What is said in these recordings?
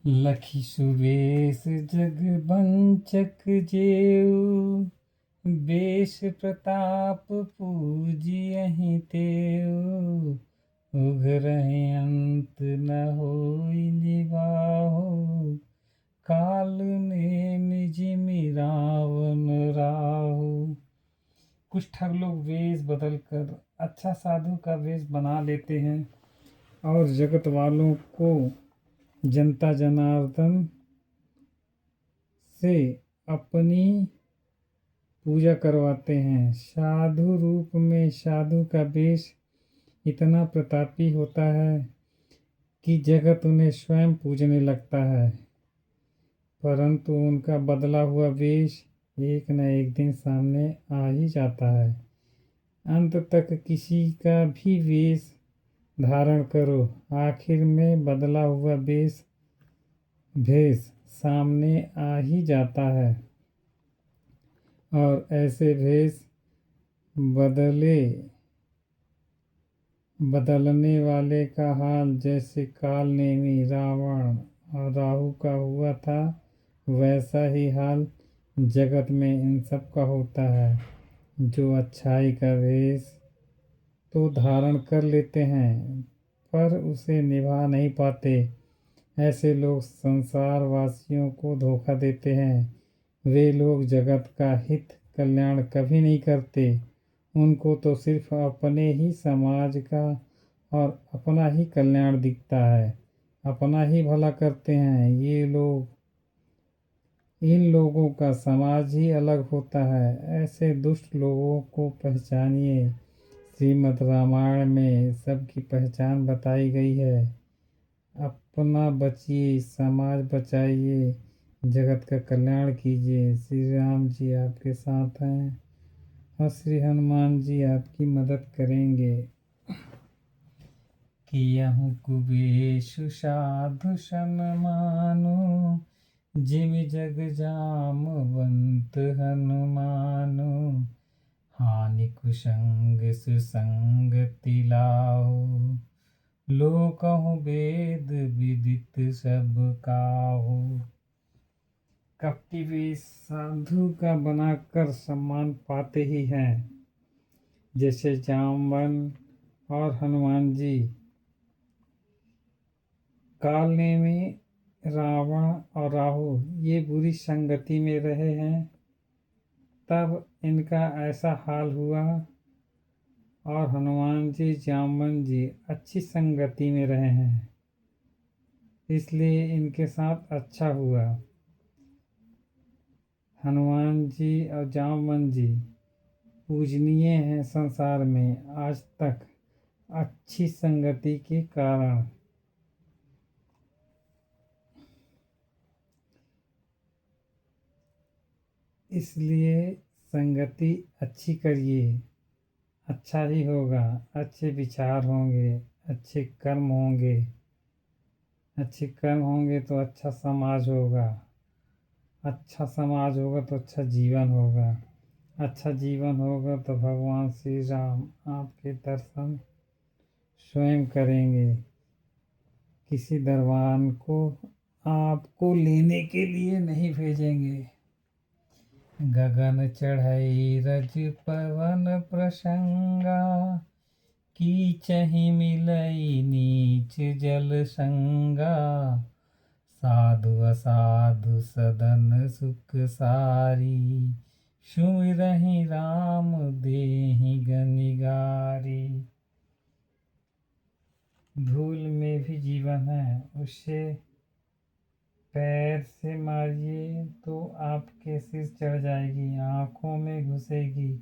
लखी सुवेश जगबंचक जेऊ, बेश प्रताप पूजियहि तेऊ। उघरहि अंत न होई निबाहु, काल नेमि जिमि रावण राहु। कुछ ठग लोग वेश बदल कर अच्छा साधु का वेश बना लेते हैं और जगत वालों को जनता जनार्दन से अपनी पूजा करवाते हैं। साधु रूप में साधु का वेश इतना प्रतापी होता है कि जगत उन्हें स्वयं पूजने लगता है, परंतु उनका बदला हुआ वेश एक न एक दिन सामने आ ही जाता है। अंत तक किसी का भी वेश धारण करो, आखिर में बदला हुआ भेष सामने आ ही जाता है। और ऐसे भेष बदलने वाले का हाल जैसे काल नेमी रावण और राहु का हुआ था, वैसा ही हाल जगत में इन सब का होता है। जो अच्छाई का वेश तो धारण कर लेते हैं पर उसे निभा नहीं पाते, ऐसे लोग संसार वासियों को धोखा देते हैं। वे लोग जगत का हित कल्याण कभी नहीं करते, उनको तो सिर्फ अपने ही समाज का और अपना ही कल्याण दिखता है, अपना ही भला करते हैं। इन लोगों का समाज ही अलग होता है। ऐसे दुष्ट लोगों को पहचानिए। श्रीमद् रामायण में सबकी पहचान बताई गई है। अपना बचिए, समाज बचाइए, जगत का कल्याण कीजिए। श्री राम जी आपके साथ हैं और श्री हनुमान जी आपकी मदद करेंगे। कियहु कुबेशु साधु सन्मानु, जिमि जग जामवंत हनुमानु। हानि कुसंग सुसंगति लाहु, लोकहु वेद विदित सब काहू। कपटी भी साधु का बनाकर सम्मान पाते ही हैं, जैसे जामवंत और हनुमान जी। काल में रावण और राहु ये बुरी संगति में रहे हैं, तब इनका ऐसा हाल हुआ। और हनुमान जी जामवंत जी अच्छी संगति में रहे हैं, इसलिए इनके साथ अच्छा हुआ। हनुमान जी और जामवंत जी पूजनीय हैं संसार में आज तक, अच्छी संगति के कारण। इसलिए संगति अच्छी करिए, अच्छा ही होगा। अच्छे विचार होंगे, अच्छे कर्म होंगे, अच्छे कर्म होंगे तो अच्छा समाज होगा, अच्छा समाज होगा तो अच्छा जीवन होगा, अच्छा जीवन होगा तो भगवान श्री राम आपके दर्शन स्वयं करेंगे। किसी दरबान को आपको लेने के लिए नहीं भेजेंगे। गगन चढ़ई रज पवन प्रसंगा, कीचहि मिलई नीच जल संगा। साधु असाधु सदन सुख सारी, सुमिरहि राम देहि गनिगारी। धूल में भी जीवन है, उससे पैर से मारिए तो आपके सिर चढ़ जाएगी, आँखों में घुसेगी,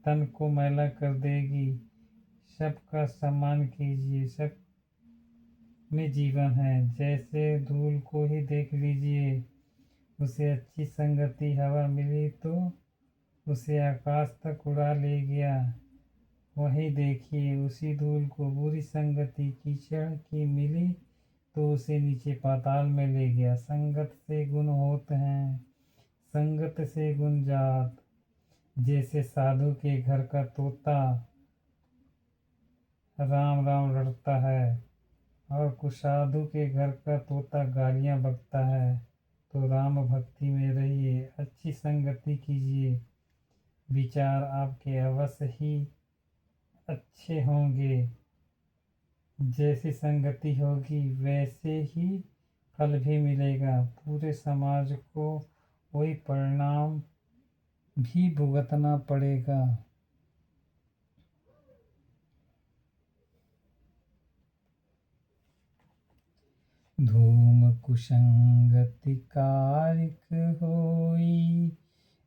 तन को मैला कर देगी। सबका सम्मान कीजिए, सब में जीवन है। जैसे धूल को ही देख लीजिए, उसे अच्छी संगति हवा मिली तो उसे आकाश तक उड़ा ले गया। वही देखिए उसी धूल को बुरी संगति कीचड़ की मिली तो उसे नीचे पाताल में ले गया। संगत से गुण होते हैं, संगत से गुण जात। जैसे साधु के घर का तोता राम राम लड़ता है और कुछ साधु के घर का तोता गालियाँ बकता है, तो राम भक्ति में रहिए, अच्छी संगति कीजिए, विचार आपके अवश्य ही अच्छे होंगे। जैसी संगति होगी वैसे ही फल भी मिलेगा, पूरे समाज को वही परिणाम भी भुगतना पड़ेगा। धूम कुसंगति कारिक होई,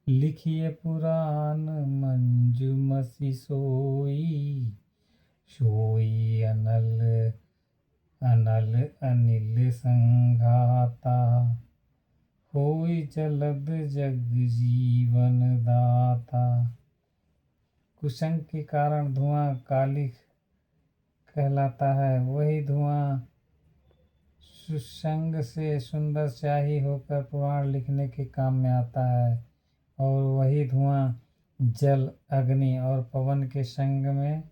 लिखिए पुराण मंजुमसि सोई। सोई अनल अनल अनिल संघाता, होई जलद जग जीवन दाता। कुसंग के कारण धुआं कालिक कहलाता है, वही धुआं सुसंग से सुंदर स्याही होकर पुराण लिखने के काम में आता है, और वही धुआं जल अग्नि और पवन के संग में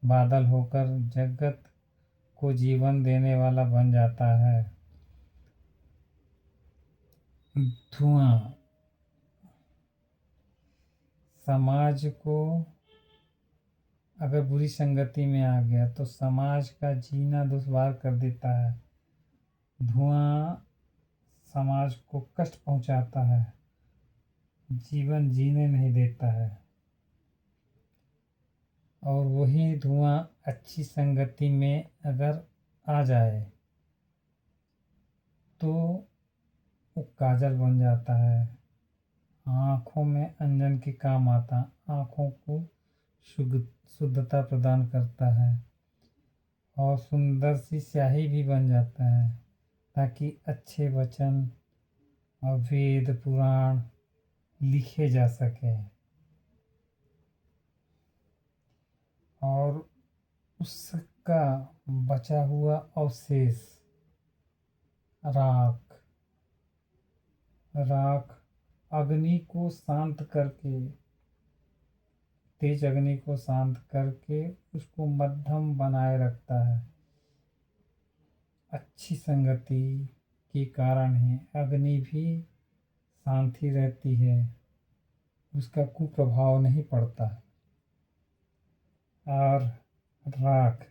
बादल होकर जगत को जीवन देने वाला बन जाता है। धुआं समाज को अगर बुरी संगति में आ गया तो समाज का जीना दुश्वार कर देता है। धुआं समाज को कष्ट पहुंचाता है, जीवन जीने नहीं देता है। और वही धुआं अच्छी संगति में अगर आ जाए तो वो काजल बन जाता है, आँखों में अंजन के काम आता, आँखों को शुद्धता प्रदान करता है, और सुंदर सी स्याही भी बन जाता है, ताकि अच्छे वचन और वेद पुराण लिखे जा सकें। और उसका बचा हुआ अवशेष राख अग्नि को शांत करके, तेज अग्नि को शांत करके उसको मध्यम बनाए रखता है। अच्छी संगति के कारण ही अग्नि भी शांति रहती है, उसका कुप्रभाव नहीं पड़ता। और राख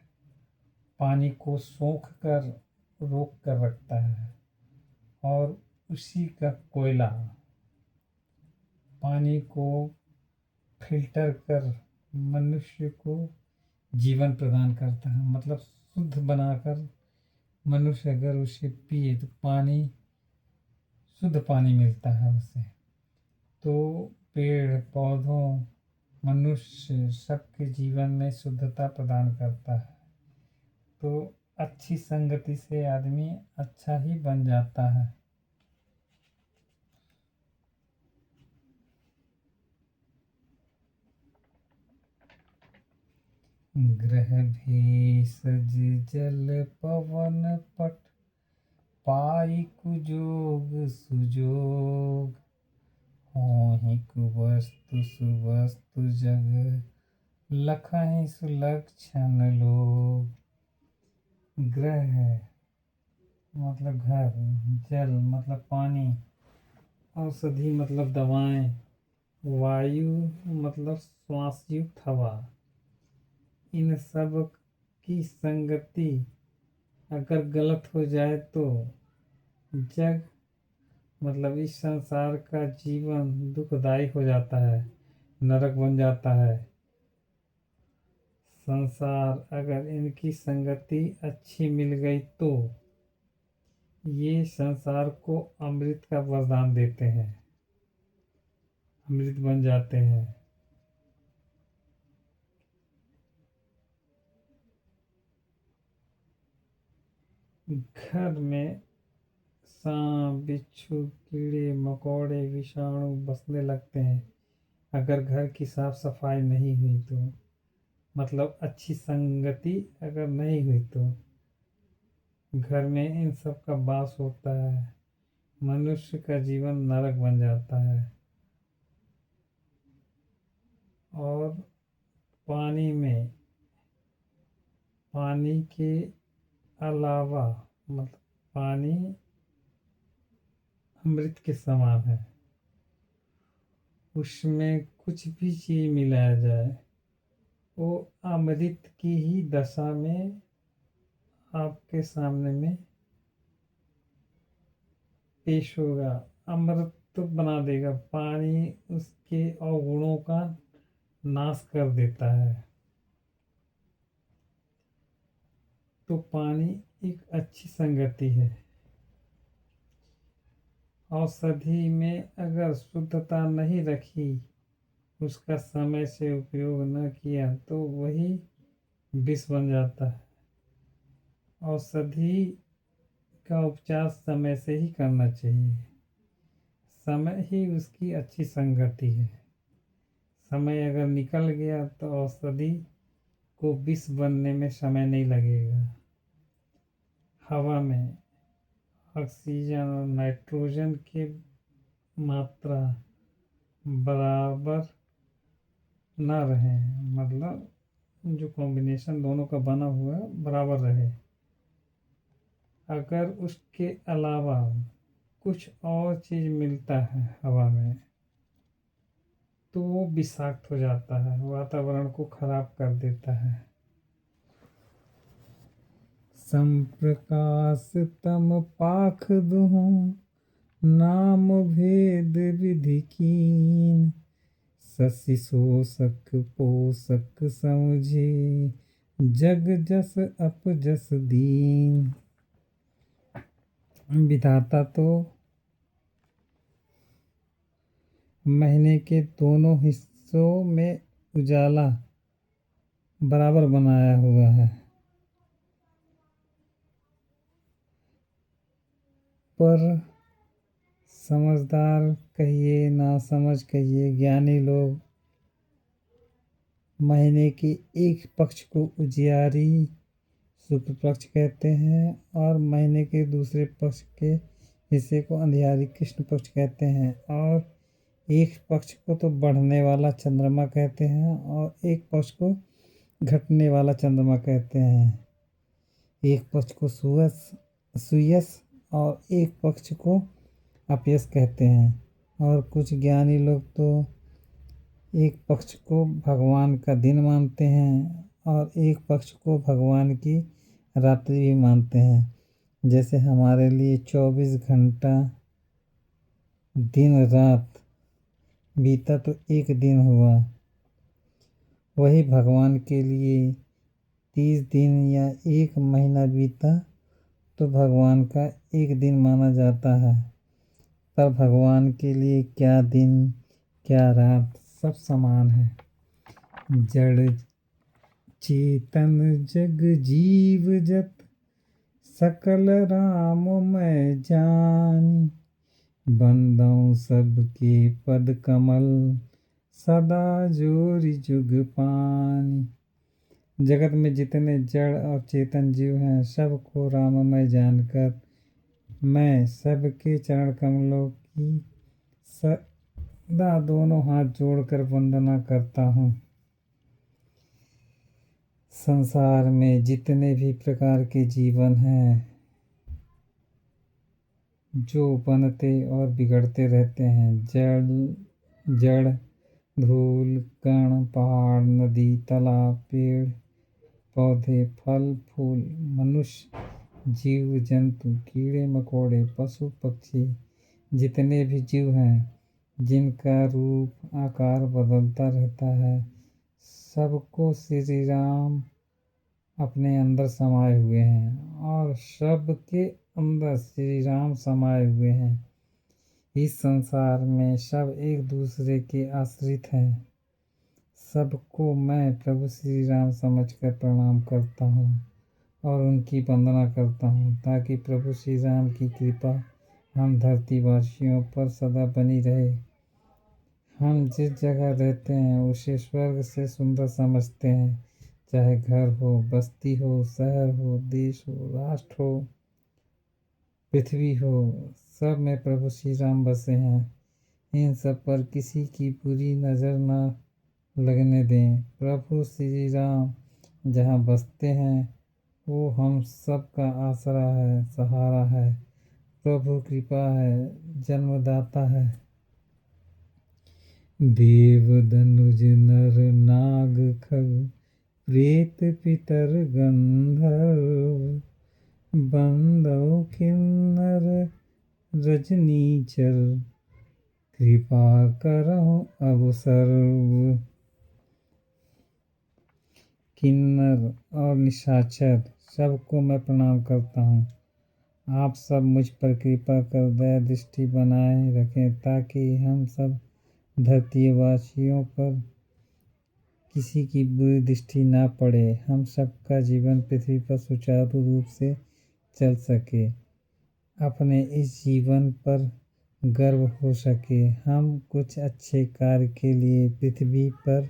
पानी को सोख कर रोक कर रखता है, और उसी का कोयला पानी को फिल्टर कर मनुष्य को जीवन प्रदान करता है। मतलब शुद्ध बनाकर मनुष्य अगर उसे पिए तो पानी शुद्ध पानी मिलता है उसे। तो पेड़ पौधों मनुष्य सबके जीवन में शुद्धता प्रदान करता है। तो अच्छी संगति से आदमी अच्छा ही बन जाता है। ग्रह भेषज जल पवन पट, पाई कुजोग सुजोग। होहि कुवस्तु सुवस्तु जग, लखहि सुलक्षण लोग। ग्रह मतलब घर, जल मतलब पानी, औषधि मतलब दवाएं, वायु मतलब श्वास युक्त हवा। इन सब की संगति अगर गलत हो जाए तो जग मतलब इस संसार का जीवन दुखदायी हो जाता है, नरक बन जाता है। संसार अगर इनकी संगति अच्छी मिल गई तो ये संसार को अमृत का वरदान देते हैं, अमृत बन जाते हैं। घर में सांप बिच्छू कीड़े मकोड़े विषाणु बसने लगते हैं अगर घर की साफ सफाई नहीं हुई तो। मतलब अच्छी संगति अगर नहीं हुई तो घर में इन सब का वास होता है, मनुष्य का जीवन नरक बन जाता है। और पानी के अलावा मतलब पानी अमृत के समान है, उसमें कुछ भी चीज़ मिलाया जाए वो अमृत की ही दशा में आपके सामने में पेश होगा, अमृत तो बना देगा। पानी उसके अवगुणों का नाश कर देता है। तो पानी एक अच्छी संगति है। औषधि में अगर शुद्धता नहीं रखी, उसका समय से उपयोग न किया तो वही विष बन जाता है। औषधि का उपचार समय से ही करना चाहिए। समय ही उसकी अच्छी संगति है। समय अगर निकल गया तो औषधि को विष बनने में समय नहीं लगेगा। हवा में ऑक्सीजन और नाइट्रोजन की मात्रा बराबर ना रहे, मतलब जो कॉम्बिनेशन दोनों का बना हुआ है बराबर रहे। अगर उसके अलावा कुछ और चीज़ मिलता है हवा में तो वो विषाक्त हो जाता है, वातावरण को खराब कर देता है। संप्रकाश तम पाख दुहूं, नाम भेद विधि कीन, शशि शोषक पोषक समझे, जग जस अपजस दीन। विधाता तो महीने के दोनों हिस्सों में उजाला बराबर बनाया हुआ है, पर समझदार कहिए ना समझ कहिए, ज्ञानी लोग महीने के एक पक्ष को उजियारी शुक्ल पक्ष कहते हैं और महीने के दूसरे पक्ष के हिस्से को अंधियारी कृष्ण पक्ष कहते हैं। और एक पक्ष को तो बढ़ने वाला चंद्रमा कहते हैं और एक पक्ष को घटने वाला चंद्रमा कहते हैं। एक पक्ष को सुयस और एक पक्ष को अपयस कहते हैं। और कुछ ज्ञानी लोग तो एक पक्ष को भगवान का दिन मानते हैं और एक पक्ष को भगवान की रात्रि भी मानते हैं। जैसे हमारे लिए 24 घंटा दिन रात बीता तो एक दिन हुआ, वही भगवान के लिए 30 दिन या एक महीना बीता तो भगवान का एक दिन माना जाता है। पर भगवान के लिए क्या दिन क्या रात सब समान है। जड़ चेतन जग जीव जत, सकल राम मैं जानी, बंदों सबके पद कमल, सदा जोरि जुग पानी। जगत में जितने जड़ और चेतन जीव हैं सबको राममय जानकर मैं सबके चरण कमलों की सदा दोनों हाथ जोड़कर वंदना करता हूँ। संसार में जितने भी प्रकार के जीवन हैं जो बनते और बिगड़ते रहते हैं, जड़ धूल कण पहाड़ नदी तालाब पेड़ पौधे फल फूल मनुष्य जीव जंतु कीड़े मकोड़े पशु पक्षी, जितने भी जीव हैं जिनका रूप आकार बदलता रहता है, सबको श्री राम अपने अंदर समाये हुए हैं और सबके अंदर श्री राम समाये हुए हैं। इस संसार में सब एक दूसरे के आश्रित हैं। सबको मैं प्रभु श्री राम समझकर प्रणाम करता हूँ और उनकी वंदना करता हूँ ताकि प्रभु श्री राम की कृपा हम धरतीवासियों पर सदा बनी रहे। हम जिस जगह रहते हैं उसे स्वर्ग से सुंदर समझते हैं, चाहे घर हो बस्ती हो शहर हो देश हो राष्ट्र हो पृथ्वी हो, सब में प्रभु श्री राम बसे हैं। इन सब पर किसी की बुरी नज़र ना लगने दें। प्रभु श्री राम जहाँ बसते हैं वो हम सब का आसरा है, सहारा है, प्रभु कृपा है, जन्मदाता है। देव धनुज नर नाग खग प्रेत पितर गंधर्व बंदौ किन्नर रजनीचर कृपा करहु अब सर्व। किन्नर और निशाचर सबको मैं प्रणाम करता हूँ। आप सब मुझ पर कृपा कर दया दृष्टि बनाए रखें ताकि हम सब धरतीवासियों पर किसी की बुरी दृष्टि ना पड़े, हम सबका जीवन पृथ्वी पर सुचारू रूप से चल सके, अपने इस जीवन पर गर्व हो सके। हम कुछ अच्छे कार्य के लिए पृथ्वी पर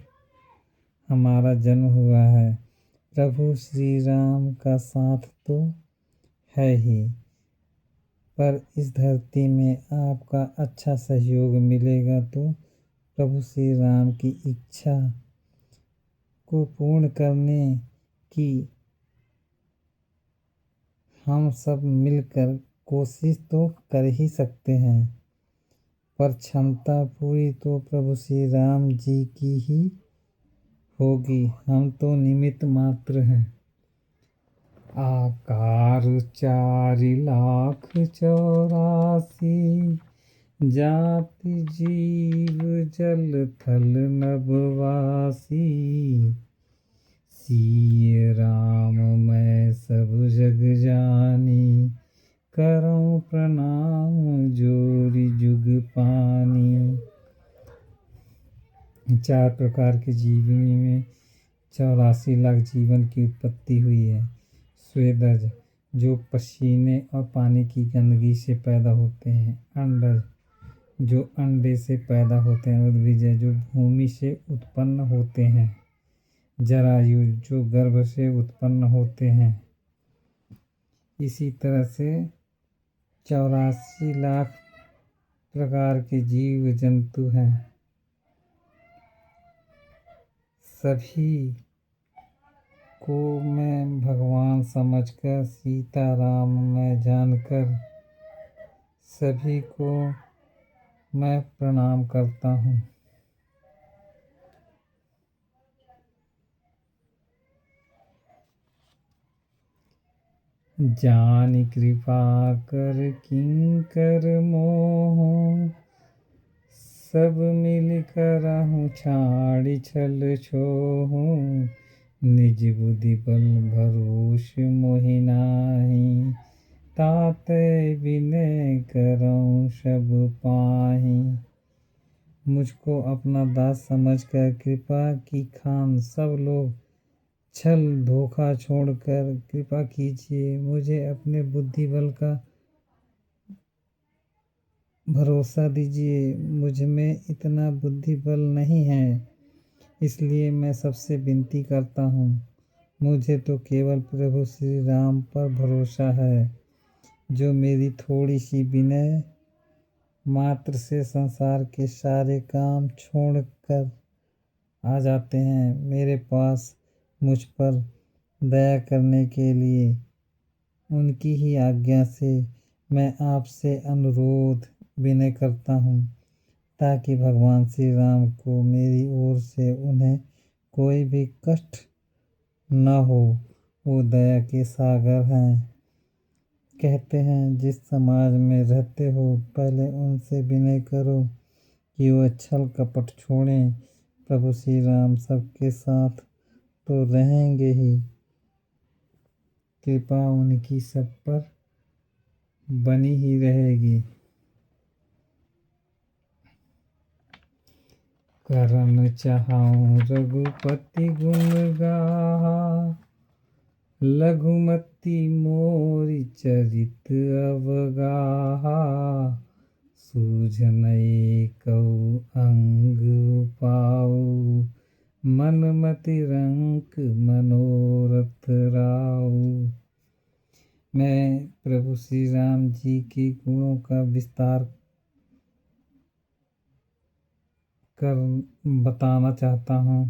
हमारा जन्म हुआ है। प्रभु श्री राम का साथ तो है ही, पर इस धरती में आपका अच्छा सहयोग मिलेगा तो प्रभु श्री राम की इच्छा को पूर्ण करने की हम सब मिलकर कोशिश तो कर ही सकते हैं, पर क्षमता पूरी तो प्रभु श्री राम जी की ही होगी, हम तो निमित्त मात्र हैं। आकार 4,84,000 जाति जीव जल थल नभवासी, सिय राम मैं सब जग जानी, करऊं प्रणाम जोरि जुग पानी। 4 प्रकार के जीवनी में 84 लाख जीवन की उत्पत्ति हुई है। स्वेदज जो पसीने और पानी की गंदगी से पैदा होते हैं, अंडज जो अंडे से पैदा होते हैं, उद्भिज जो भूमि से उत्पन्न होते हैं, जरायु जो गर्भ से उत्पन्न होते हैं। इसी तरह से 84 लाख प्रकार के जीव जंतु हैं। सभी को मैं भगवान समझकर, सीताराम मैं जानकर सभी को मैं प्रणाम करता हूँ। जानि कृपा कर किंकर मोह, सब मिल करहु छाड़ि छल छोहु, निज बुद्धि बल भरोस मोहि नाहि, तातै विनय करऊं सब पाहि। मुझको अपना दास समझकर कृपा की खान सब लोग छल धोखा छोड़कर कृपा कीजिए। मुझे अपने बुद्धि बल का भरोसा दीजिए। मुझ में इतना बुद्धि बल नहीं है, इसलिए मैं सबसे विनती करता हूँ। मुझे तो केवल प्रभु श्री राम पर भरोसा है, जो मेरी थोड़ी सी विनय मात्र से संसार के सारे काम छोड़कर आ जाते हैं मेरे पास मुझ पर दया करने के लिए। उनकी ही आज्ञा से मैं आपसे अनुरोध विनय करता हूँ, ताकि भगवान श्री राम को मेरी ओर से उन्हें कोई भी कष्ट न हो। वो दया के सागर हैं। कहते हैं जिस समाज में रहते हो पहले उनसे विनय करो कि वो छल कपट छोड़ें। प्रभु श्री राम सबके साथ तो रहेंगे ही, कृपा उनकी सब पर बनी ही रहेगी। करन चाहऊं रघुपति गुण गाहा, लघुमति मोरि चरित अवगाहा, सूझनई कऊ अंग पाऊ, मन मति रंक मनोरथ राऊ। मैं प्रभु श्री राम जी के गुणों का विस्तार कर बताना चाहता हूँ,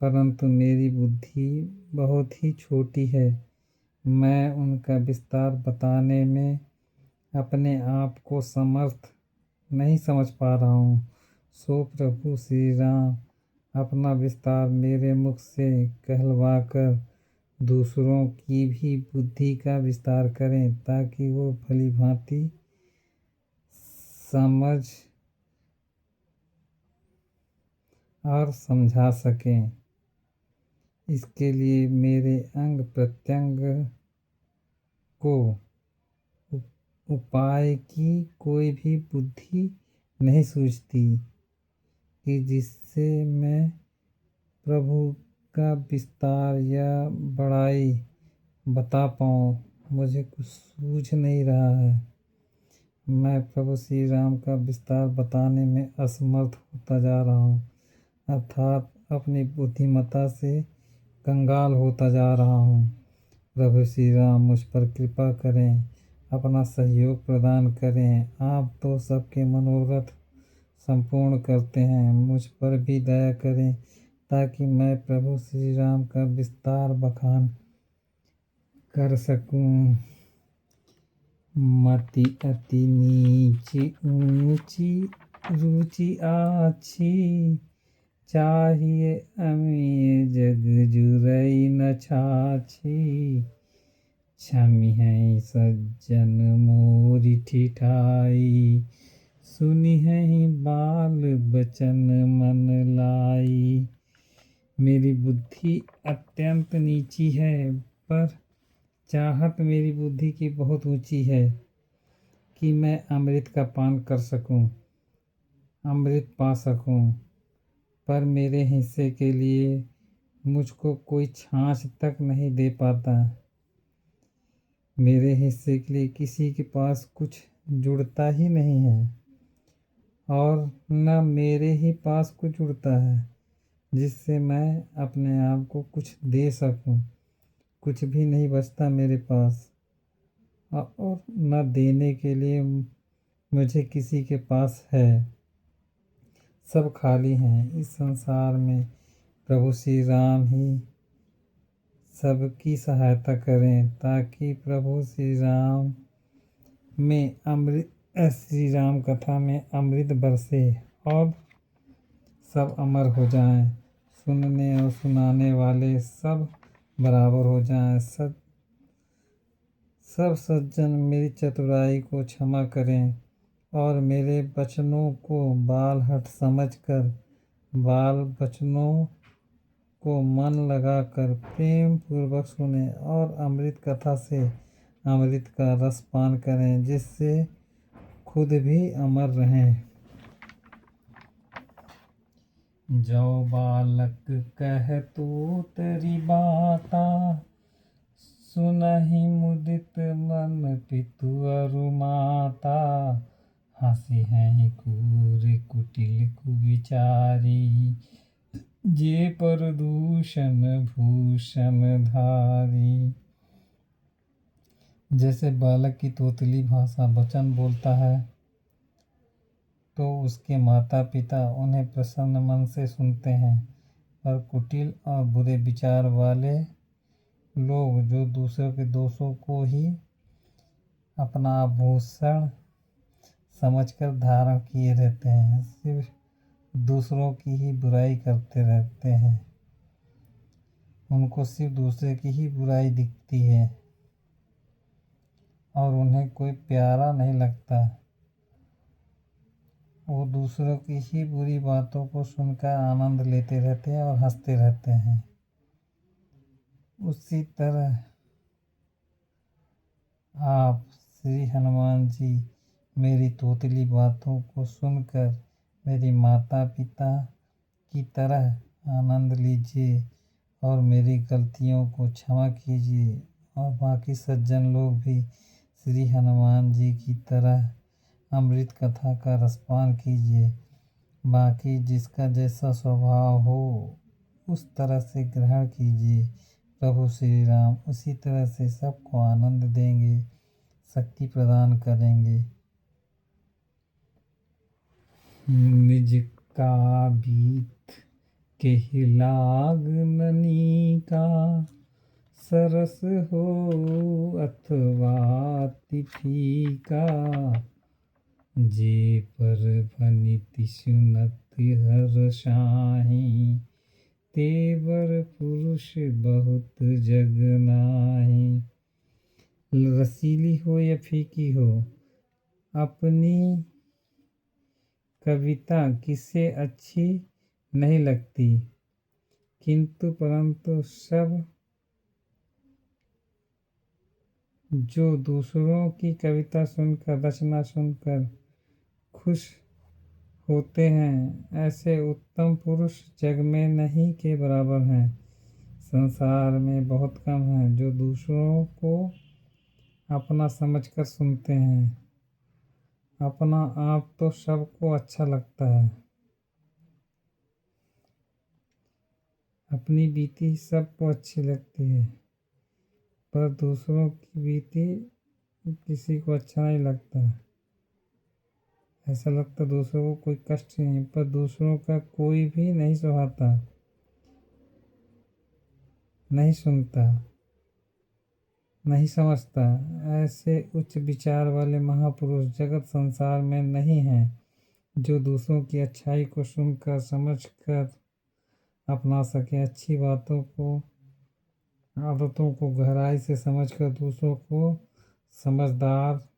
परंतु मेरी बुद्धि बहुत ही छोटी है। मैं उनका विस्तार बताने में अपने आप को समर्थ नहीं समझ पा रहा हूँ। सो प्रभु श्री राम अपना विस्तार मेरे मुख से कहलवाकर दूसरों की भी बुद्धि का विस्तार करें, ताकि वो भली भांति समझ और समझा सकें। इसके लिए मेरे अंग प्रत्यंग को उपाय की कोई भी बुद्धि नहीं सूझती कि जिससे मैं प्रभु का विस्तार या बड़ाई बता पाऊँ। मुझे कुछ सूझ नहीं रहा है। मैं प्रभु श्री राम का विस्तार बताने में असमर्थ होता जा रहा हूँ, अर्थात अपनी बुद्धिमत्ता से कंगाल होता जा रहा हूँ। प्रभु श्री राम मुझ पर कृपा करें, अपना सहयोग प्रदान करें। आप तो सबके मनोरथ संपूर्ण करते हैं, मुझ पर भी दया करें, ताकि मैं प्रभु श्री राम का विस्तार बखान कर सकूं। मति अति नीच ऊंची रुचि आछी, चाहिए अमीय जग जुरई न छाछी। क्षमि है सज्जन मोरी ठिठाई, सुनि है बाल बचन मन लाई। मेरी बुद्धि अत्यंत नीची है, पर चाहत मेरी बुद्धि की बहुत ऊंची है कि मैं अमृत का पान कर सकूं, अमृत पा सकूं। पर मेरे हिस्से के लिए मुझको कोई छाछ तक नहीं दे पाता। मेरे हिस्से के लिए किसी के पास कुछ जुड़ता ही नहीं है, और न मेरे ही पास कुछ जुड़ता है जिससे मैं अपने आप को कुछ दे सकूं। कुछ भी नहीं बचता मेरे पास, और न देने के लिए मुझे किसी के पास है। सब खाली हैं इस संसार में। प्रभु श्री राम ही सबकी सहायता करें, ताकि प्रभु श्री राम में अमृत, श्री राम कथा में अमृत बरसे और सब अमर हो जाएं। सुनने और सुनाने वाले सब बराबर हो जाएं। सब सज्जन मेरी चतुराई को क्षमा करें और मेरे वचनों को बालहट समझकर, बाल वचनों को मन लगाकर प्रेम पूर्वक सुने और अमृत कथा से अमृत का रस पान करें, जिससे खुद भी अमर रहें। जो बालक कह तू तेरी बाता, सुनहि मुदित मन पितु अरु माता। हंसी हैं कूर कुटिल कुविचारी, जे प्रदूषण भूषण धारी। जैसे बालक की तोतली भाषा वचन बोलता है, तो उसके माता पिता उन्हें प्रसन्न मन से सुनते हैं, और कुटिल और बुरे विचार वाले लोग जो दूसरों के दोषों को ही अपना आभूषण समझकर धारण किए रहते हैं, सिर्फ दूसरों की ही बुराई करते रहते हैं। उनको सिर्फ दूसरे की ही बुराई दिखती है और उन्हें कोई प्यारा नहीं लगता। वो दूसरों की ही बुरी बातों को सुनकर आनंद लेते रहते हैं और हंसते रहते हैं। उसी तरह आप श्री हनुमान जी मेरी तोतली बातों को सुनकर मेरी माता पिता की तरह आनंद लीजिए और मेरी गलतियों को क्षमा कीजिए, और बाकी सज्जन लोग भी श्री हनुमान जी की तरह अमृत कथा का रसपान कीजिए। बाकी जिसका जैसा स्वभाव हो उस तरह से ग्रहण कीजिए। प्रभु श्री राम उसी तरह से सबको आनंद देंगे, शक्ति प्रदान करेंगे। निज का बीत के लाग ननी का, सरस हो अथवा अति फीका, जे पर भनिति सुनत हर्षाहि, तेवर पुरुष बहुत जग नाहि। रसीली हो या फीकी हो, अपनी कविता किसे अच्छी नहीं लगती, किंतु परंतु सब जो दूसरों की कविता सुनकर, रचना सुनकर खुश होते हैं, ऐसे उत्तम पुरुष जग में नहीं के बराबर हैं। संसार में बहुत कम हैं जो दूसरों को अपना समझकर सुनते हैं। अपना आप तो सबको अच्छा लगता है, अपनी बीती सबको अच्छी लगती है, पर दूसरों की बीती किसी को अच्छा नहीं लगता। ऐसा लगता दूसरों को कोई कष्ट नहीं, पर दूसरों का कोई भी नहीं सुहाता, नहीं सुनता, नहीं समझता। ऐसे उच्च विचार वाले महापुरुष जगत संसार में नहीं हैं, जो दूसरों की अच्छाई को सुनकर, समझकर अपना सके। अच्छी बातों को, आदतों को गहराई से समझकर दूसरों को समझदार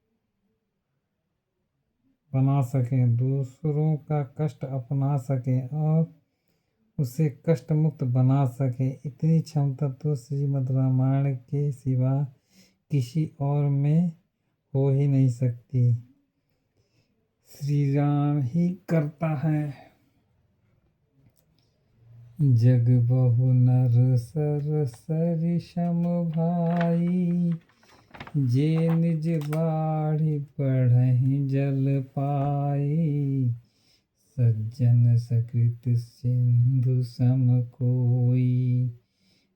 बना सकें, दूसरों का कष्ट अपना सकें और उसे कष्ट मुक्त बना सकें। इतनी क्षमता तो श्रीमद् रामायण के सिवा किसी और में हो ही नहीं सकती। श्री राम ही करता है। जग बहु नर सर सरिसम भाई, जे निज बाढ़ि बढ़हि जल पाई। सज्जन सकृत सिंधु सम कोई,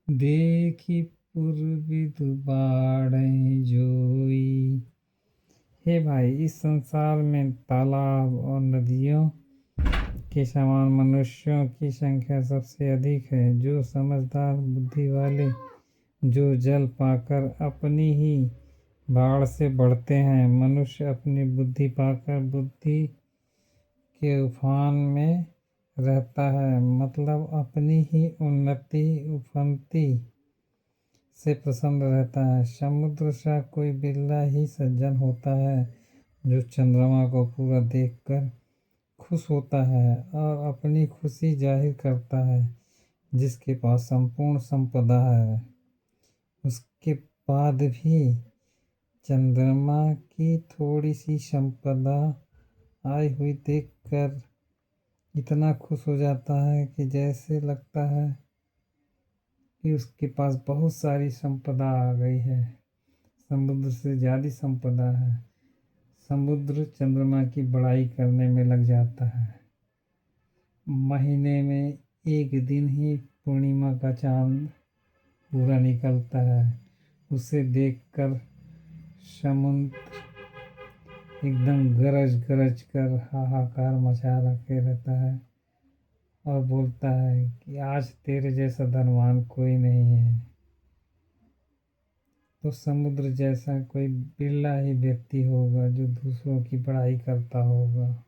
देखि पुरविदु बाढ़हि जोई। हे भाई, इस संसार में तालाब और नदियों के समान मनुष्यों की संख्या सबसे अधिक है। जो समझदार बुद्धि वाले, जो जल पाकर अपनी ही बाढ़ से बढ़ते हैं। मनुष्य अपनी बुद्धि पाकर बुद्धि के उफान में रहता है, मतलब अपनी ही उन्नति उफनती से प्रसन्न रहता है। समुद्र सा कोई बिरला ही सज्जन होता है, जो चंद्रमा को पूरा देखकर खुश होता है और अपनी खुशी जाहिर करता है। जिसके पास संपूर्ण संपदा है, उसके बाद भी चंद्रमा की थोड़ी सी संपदा आई हुई देखकर इतना खुश हो जाता है कि जैसे लगता है कि उसके पास बहुत सारी संपदा आ गई है, समुद्र से ज़्यादा संपदा है। समुद्र चंद्रमा की बड़ाई करने में लग जाता है। महीने में एक दिन ही पूर्णिमा का चांद पूरा निकलता है, उसे देखकर समुद्र एकदम गरज गरज कर हाहाकार मचा रखे रहता है और बोलता है कि आज तेरे जैसा धनवान कोई नहीं है। तो समुद्र जैसा कोई बिरला ही व्यक्ति होगा जो दूसरों की बड़ाई करता होगा।